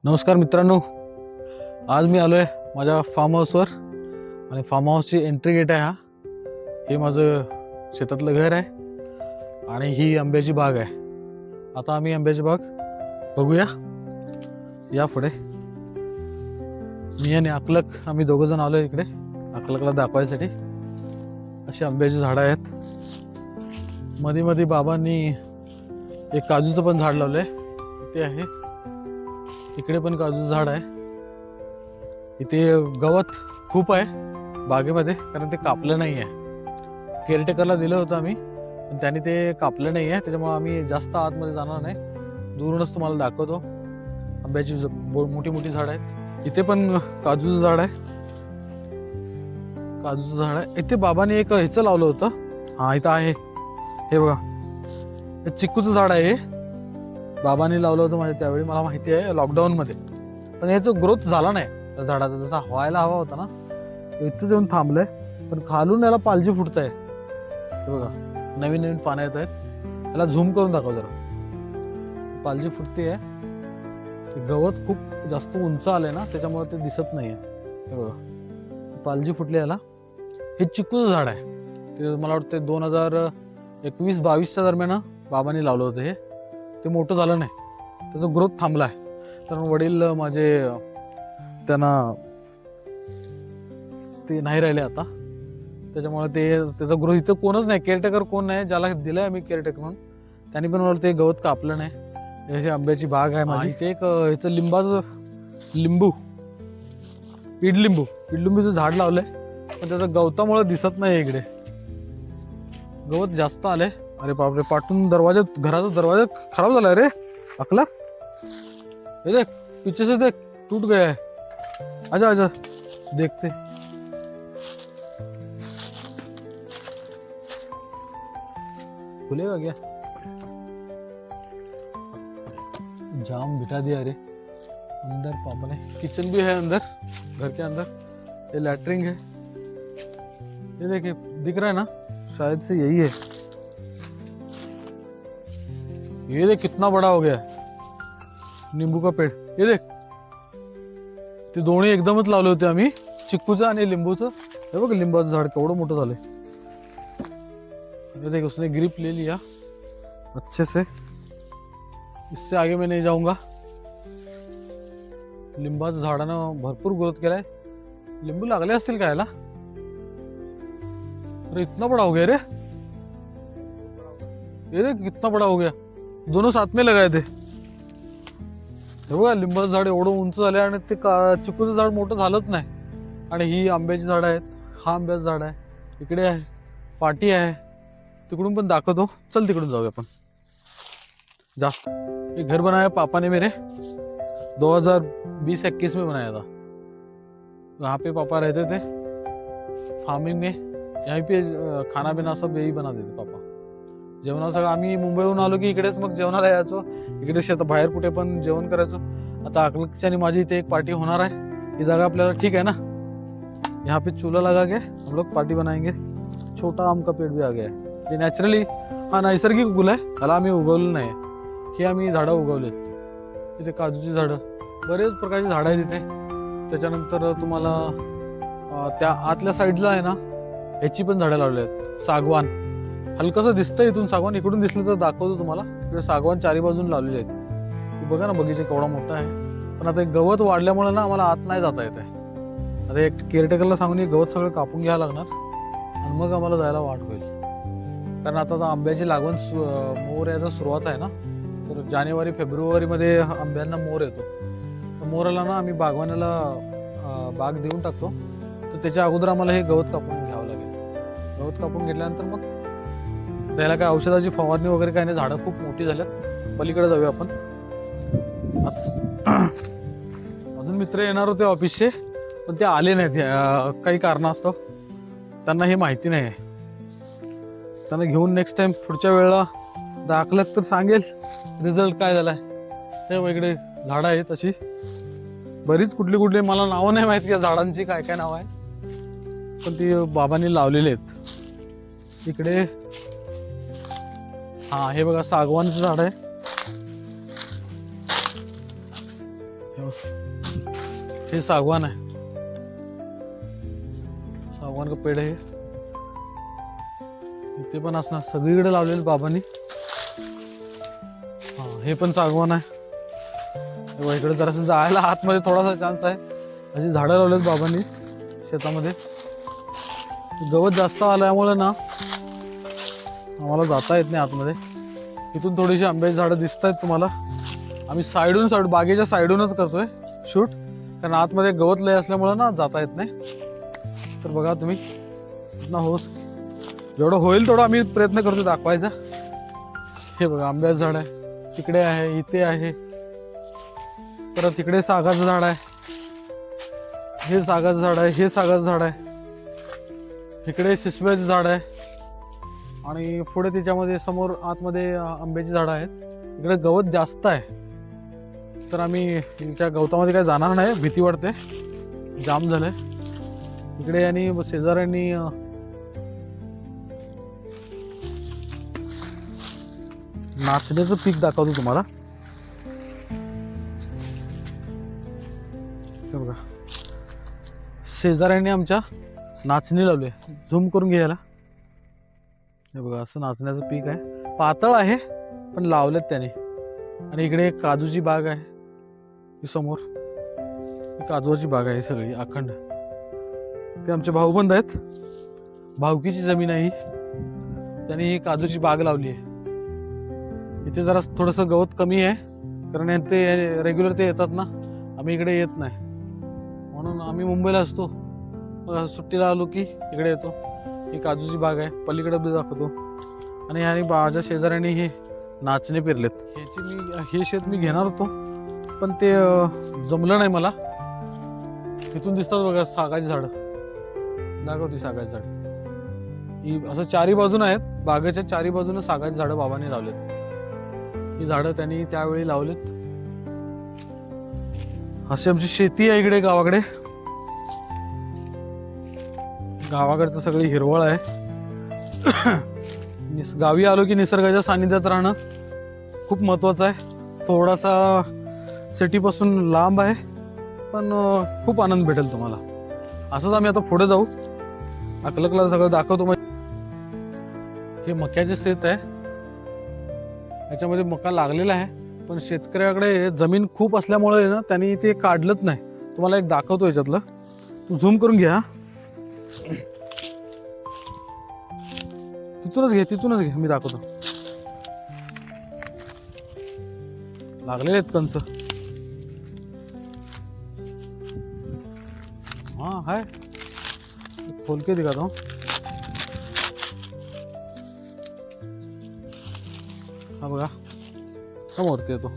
नमस्कार मित्रांनो, आज मी आलो आहे माझ्या फार्म हाऊसवर आणि फार्म हाऊसची एंट्री गेट आहे. हे माझं शेतातलं घर आहे आणि ही आंब्याची बाग आहे. आता आम्ही आंब्याची बाग बघूया. या पुढे मी आणि अकलक आम्ही दोघं जण आलो इकडे अकलकला दाखवायसाठी. अशी आंब्याची झाडं आहेत. मध्ये मध्ये बाबांनी एक काजूचं पण झाड लावलंय. इथे आहे, इकडे पण काजूचं झाड आहे. इथे गवत खूप आहे बागेमध्ये, कारण ते कापलं नाही आहे. केअरटेकरला दिलं होतं आम्ही, पण त्याने ते कापलं नाही आहे. त्याच्यामुळे आम्ही जास्त आतमध्ये जाणार नाही, दूरूनच तुम्हाला दाखवतो. आंब्याची मोठी मोठी झाड आहेत. इथे पण काजूचं झाड आहे. काजूचं झाड आहे. इथे बाबांनी एक ह्याचं लावलं होतं. हा इथं आहे, हे बघा, हे चिक्कूचं झाड आहे. हे बाबांनी लावलं होतं माझ्या त्यावेळी, मला माहिती आहे, लॉकडाऊनमध्ये. पण याचं ग्रोथ झाला नाही त्या झाडाचा जसा व्हायला हवा होता ना. इथं येऊन थांबलंय, पण खालून याला पालजी फुटत आहे. हे बघा, नवीन नवीन पानं येत आहेत. याला झूम करून दाखव जरा. पालजी फुटते आहे. गवत खूप जास्त उंच आलंय ना, त्याच्यामुळे ते दिसत नाहीये. हे बघा, पालजी फुटली याला. हे चिक्कूचं झाड आहे. ते मला वाटतं 2021-22च्या दरम्यान बाबांनी लावलं होतं. हे ते मोठं झालं नाही, त्याचा ग्रोथ थांबला आहे. कारण वडील माझे त्यांना ते नाही राहिले आता, त्याच्यामुळे त्याचा ग्रोथ इथं कोणच नाही. केअरटेकर कोण नाही, ज्याला दिलंय आम्ही केअरटेकर म्हणून, त्यांनी पण मला ते गवत कापलं नाही. हे आंब्याची बाग आहे माझी. इथे एक ह्याचं इडलिंबूचं झाड लावलंय, पण त्याचं गवतामुळे दिसत नाही. इकडे गवत जास्त आलंय. अरे बापरे, पाठून घराचा दरवाजा खराब झालाय रे अकला. ये देख, पीछे से देख, टूट गया है. आजा आजा देखते. खुलेगा क्या? जाम बिठा दिया रे अंदर पापा ने. किचन भी है अंदर, घर के अंदर. ये लैट्रिन है. ये देखिए, दिख रहा है ना, शायद से यही है. ये देख कितना बड़ा हो गया नींबू का पेड़. ये देख, ते दोन्ही एकदमच लावले होते आम्ही, चिक्कूचं आणि लिंबूचं. हे बघ, लिंबाचं झाड केवढं मोठं झालंय. ये देख, उसने ग्रिप ले लिया अच्छे से. इससे आगे मैं नहीं जाऊंगा. लिंबाचं झाडानं भरपूर ग्रोथ केलाय. लिंबू लागले असतील का याला? अरे इतना बड़ा हो गया रे. ये देख कितना बड़ा हो गया. दोनों साथ में लगाए थे. हे बघा, लिंबाचं झाड एवढं उंच झालं आणि ते चिकूचं झाड मोठं झालंच नाही. आणि ही आंब्याची झाड आहेत. हा आंब्याचं झाड आहे. इकडे आहे, पाटी आहे. तिकडून पण दाखवतो. चल तिकडून जाऊया आपण. जास्त एक घर बनाया पापा ने मेरे 2020-21 में बनाया था. वहाँ पे पापा रहते थे फार्मिंग में. यहीं पे खाना बिना सब यही बनाते थे पापा. जेवणाला सगळं आम्ही मुंबईहून आलो की इकडेच मग जेवणाला यायचो. इकडे शेतात बाहेर कुठे पण जेवण करायचो. आता अकलकची आणि माझी इथे एक पार्टी होणार आहे. ही जागा आपल्याला ठीक आहे ना. यहाँ पे चूल्हा लगा के हम लोग पार्टी बनाएंगे. छोटा आम का पेड़ भी आ गया है. हे नॅचरली, हा नैसर्गिक उगवलं आहे. त्याला आम्ही उगवलं नाही. हे आम्ही झाडं उगवलेत. इथे काजूची झाडं, बरेच प्रकारची झाडं आहेत इथे. त्याच्यानंतर तुम्हाला त्या आतल्या साईडला आहे ना, ह्याची पण झाडं लावली आहेत. सागवान हलकसं दिसतंय इथून. सागवान इकडून दिसलं तर दाखवतो तुम्हाला. इकडे सागवान चारी बाजून लावलेले आहेत. बघा ना, बगीचा केवढा मोठा आहे. पण आता गवत वाढल्यामुळे ना आम्हाला आत नाही जाता येत आहे. आता एक केअरटेकरला सांगून हे गवत सगळं कापून घ्यावं लागणार आणि मग आम्हाला जायला वाट होईल. कारण आता आंब्याची लागवण मोर यायला सुरुवात आहे ना. तर जानेवारी-फेब्रुवारीमध्ये आंब्यांना मोर येतो. तर मोराला ना आम्ही बागवानाला बाग देऊन टाकतो. तर त्याच्या अगोदर आम्हाला हे गवत कापून घ्यावं लागेल. गवत कापून घेतल्यानंतर मग त्याला काय औषधाची फवारणी वगैरे काय नाही. झाडं खूप मोठी झाल्यात. पलीकडे जाऊया आपण. अजून मित्र येणार होते ऑफिसचे, पण ते आले नाहीत काही कारणास्तव. त्यांना हे माहिती नाही आहे. त्यांना घेऊन नेक्स्ट टाइम पुढच्या वेळेला दाखलं तर सांगेल रिझल्ट काय झालाय. हे इकडे झाडं आहेत अशी बरीच. कुठली मला नावं नाही माहिती या झाडांची, काय काय नाव आहे, पण ती बाबांनी लावलेली आहेत. इकडे हा हे बघा, सागवानचं झाड आहे. हे सागवान आहे, सागवान का पेड़ आहे. इथे पण असणार, सगळीकडे लावलेले बाबांनी. हा हे पण सागवान आहे. तेव्हा इकडे जरासं जायला आतमध्ये थोडासा चान्स आहे. अशी झाडं लावलेत बाबांनी शेतामध्ये. गवत जास्त आल्यामुळे ना आम्हाला जाता येत नाही आतमध्ये. इथून थोडीशी आंब्याची झाडं दिसत आहेत तुम्हाला. आम्ही साईड बागेच्या साईडूनच करतोय शूट, कारण आतमध्ये गवत लय असल्यामुळे ना जाता येत नाही. तर बघा तुम्ही ना, होस जेवढं होईल तेवढं आम्ही प्रयत्न करतो दाखवायचा. हे बघा आंब्याचं झाड आहे, तिकडे आहे, इथे आहे, परत तिकडे सागाचं झाड आहे, हे सागाचं झाड आहे, हे सागाचं झाड आहे, इकडे शिसव्याचं झाड आहे, आणि पुढे त्याच्यामध्ये समोर आतमध्ये आंब्याची झाडं आहेत. इकडे गवत जास्त आहे, तर आम्ही त्या गवतामध्ये काय जाणार नाही, भीती वाटते, जाम झालंय इकडे. आणि शेजाऱ्यांनी नाचण्याचं पीक दाखवतो तुम्हाला. हे बघा शेजाऱ्यांनी आमच्या नाचणी लावली, झूम करून घ्यायला. हे बघा असं नाचण्याचं पीक आहे, पातळ आहे पण लावलेत त्याने. आणि इकडे एक काजूची बाग आहे, ही समोर ही काजूची बाग आहे सगळी अखंड. ते आमचे भाऊबंद आहेत, भावकीची जमीन आहे ही, त्यांनी ही काजूची बाग लावली आहे. इथे जरा थोडंसं गवत कमी आहे, कारण ते रेग्युलर ते येतात ना, आम्ही इकडे येत नाही, म्हणून आम्ही मुंबईला असतो. सुट्टीला आलो की इकडे येतो. ही काजूची बाग आहे, पलीकडे बी दाखवतो. आणि ह्याने माझ्या शेजाऱ्याने हे नाचणे पेरलेत. हे शेत मी घेणार होतो, पण ते जमलं नाही मला. इथून दिसतात बघा सागाची झाडं, दाखवते सागाची झाड. ही असं चारी बाजून आहेत, बागेच्या चारी बाजून सागाची झाडं बाबांनी लावलेत. ही झाडं त्यांनी त्यावेळी लावलेत. अशी आमची शेती आहे इकडे गावाकडे. गावाकडचं सगळी हिरवळ आहे. गावी आलो की निसर्गाच्या सानिध्यात राहणं खूप महत्वाचं आहे. थोडासा सिटीपासून लांब आहे, पण खूप आनंद भेटेल तुम्हाला. असंच आम्ही आता पुढे जाऊ, अकलकला सगळं दाखवतो. हे मक्याचे शेत आहे, याच्यामध्ये मका लागलेला आहे, पण शेतकऱ्याकडे जमीन खूप असल्यामुळे ना त्यांनी ते काढलंच नाही. तुम्हाला एक दाखवतो याच्यातलं, तू झूम करून घ्या. तिथूनच घे, मी दाखवतो. लागलेले आहेत कंच. हा हाय, खोल के दिखाता हूं. हा बघा समोरती येतो,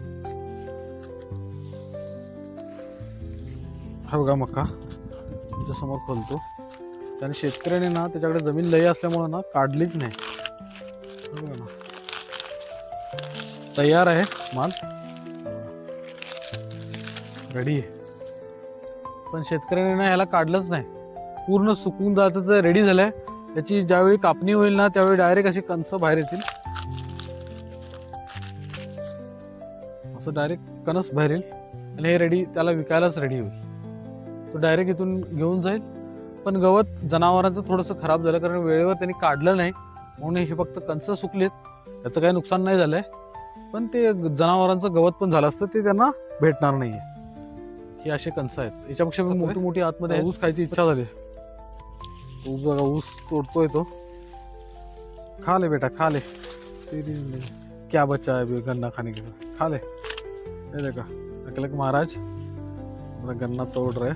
हा बघा मका तुमच्या समोर खोलतो. त्याने शेतकऱ्याने ना त्याच्याकडे जमीन लई असल्यामुळे ना काढलीच नाही. बघा ना, तयार आहे माल, रेडी आहे, पण शेतकऱ्याने ना ह्याला काढलंच नाही. पूर्ण सुकून जातं, तर रेडी झालंय. त्याची ज्यावेळी कापणी होईल ना त्यावेळी डायरेक्ट अशी कंस बाहेर येतील. असं डायरेक्ट कणस बाहेर येईल आणि हे रेडी, त्याला विकायलाच रेडी होईल. तो डायरेक्ट इथून घेऊन जाईल. पण गवत जनावरांचं थोडंसं खराब झालं, कारण वेळेवर त्यांनी काढलं नाही, म्हणून हे फक्त कंस सुकलेत. त्याचं काही नुकसान नाही झालंय, पण ते जनावरांचं गवत पण झालं असतं, ते त्यांना भेटणार नाहीये. हे असे कंस आहेत. याच्यापेक्षा मोठी मोठी आतमध्ये ऊस खायची इच्छा झाली. ऊस बघा, ऊस तोडतोय तो. खा ले बेटा, खा ले, क्या बच्चा है गन्ना खाने के लिए, खा ले. ये देखा अकलक महाराज गन्ना तोड़ रहे.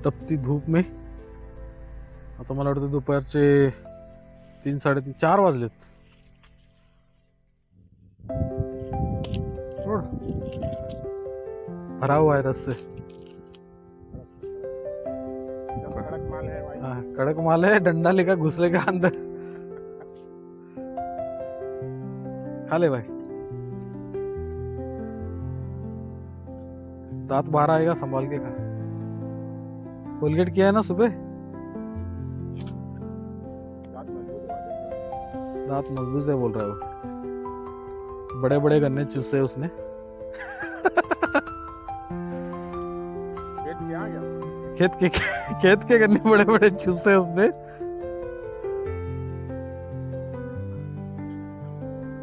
तपती धूप में. आता मला वाटतं दुपारचे 3, 3:30, 4 वाजलेत. भरा हुआ है रस से. कड़क माल है, डंडा लेकर घुस लेगा अंदर. खा ले भाई, दांत बाहर आएगा, संभाल के खा. कोलगेट किया है ना सुबह. दांत मजबूत है बोल रहा है वो। बड़े बड़े गन्ने चूसे उसने। खेत के गन्ने बड़े बड़े चूसे उसने।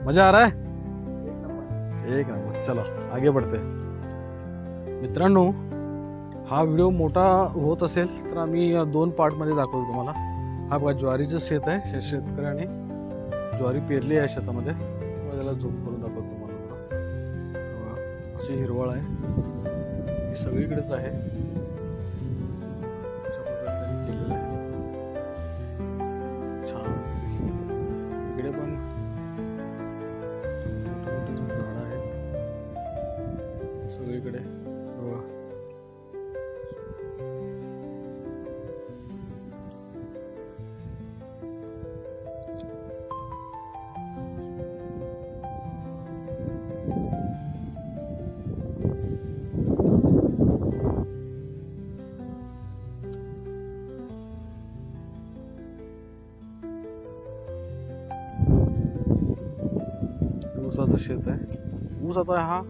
मजा आ रहा है? एक नंबर। चलो आगे बढ़ते हैं मित्रांनो। हा व्हिडिओ मोठा होत असेल तर आम्ही 2 पार्टमध्ये दाखवतो तुम्हाला। हा बघा ज्वारीचं शेत आहे, शेतकऱ्याने ज्वारी पेरली आहे शेतामध्ये। त्याला झूम करून दाखवतो तुम्हाला। अशी हिरवळ आहे, ही सगळीकडेच आहे। अशा प्रकारे त्यांनी केलेलं आहे छान। इकडे पण मोठी झाडं आहेत सगळीकडे। ऊसाचं शेत आहे। ऊस आता हा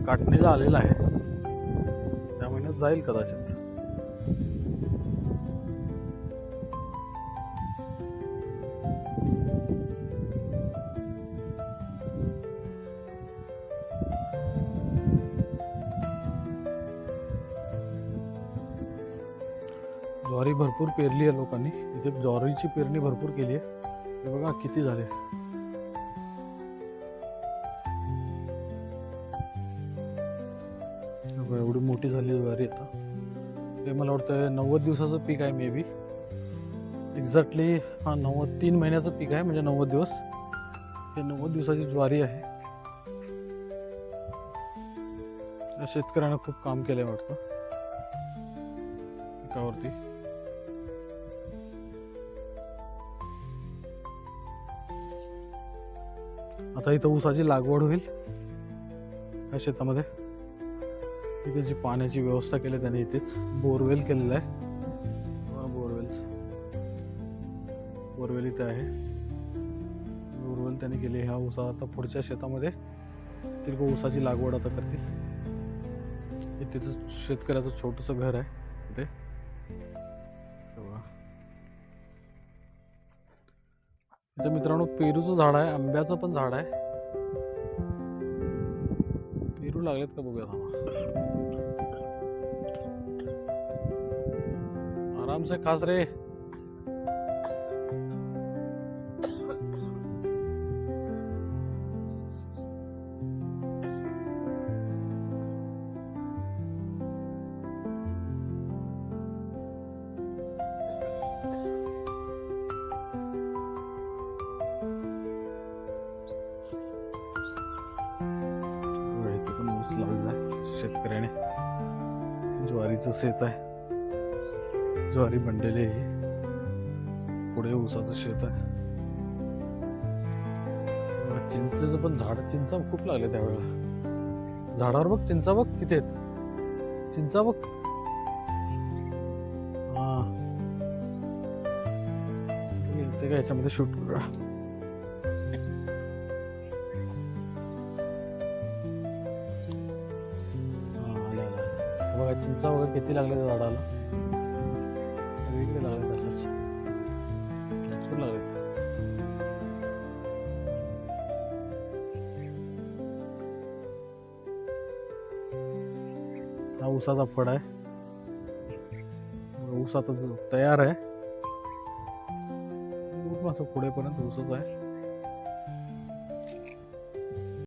काटणीला आलेला आहे, त्या महिन्यात जाईल कदाचित। ज्वारी भरपूर पेरली आहे लोकांनी, इथे ज्वारीची पेरणी भरपूर केली आहे। हे बघा किती झाले। एवढी मोठी झाली ज्वारी आता। हे मला वाटतं 90 दिवसाचं पीक आहे मे बी। एक्झॅक्टली हा 3 महिन्याचं पीक आहे, म्हणजे 90 दिवस। हे 90 दिवसाची ज्वारी आहे। या शेतकऱ्यानं खूप काम केलंय वाटतं पिकावरती। आता इथं ऊसाची लागवड होईल या शेतामध्ये। इथे जी पाण्याची व्यवस्था केली त्याने, इथेच बोरवेल केलेला आहे। बोरवेल इथे आहे। बोरवेल त्याने केली। ह्या ऊसा आता पुढच्या शेतामध्ये तिरको ऊसाची लागवड आता करतील। इथे शेतकऱ्याचं छोटंसं घर आहे इथे। इथे मित्रांनो पेरूचं झाड आहे, आंब्याचं पण झाड आहे। पेरू लागलेत का बघूया थांबा। आराम से खास रे। लावलेला आहे शेतकऱ्याने। ज्वारीचं शेत आहे, ज्वारी बनलेली आहे। पुढे ऊसाचं शेत आहे। चिंचेचं पण झाड, चिंचा खूप लागले त्यावेळेला। झाडावर बघ चिंचा, बघ किती आहेत चिंचा बघ। हा ते काय याच्यामध्ये शूट करूया। बघा चिंचा वगैरे किती लागले त्या झाडाला। सगळीकडे लागले तशाच भरपूर लागले। हा ऊसाचा फळ आहे। ऊस आता तयार आहे, पूर्ण असं पुढेपर्यंत ऊसच आहे।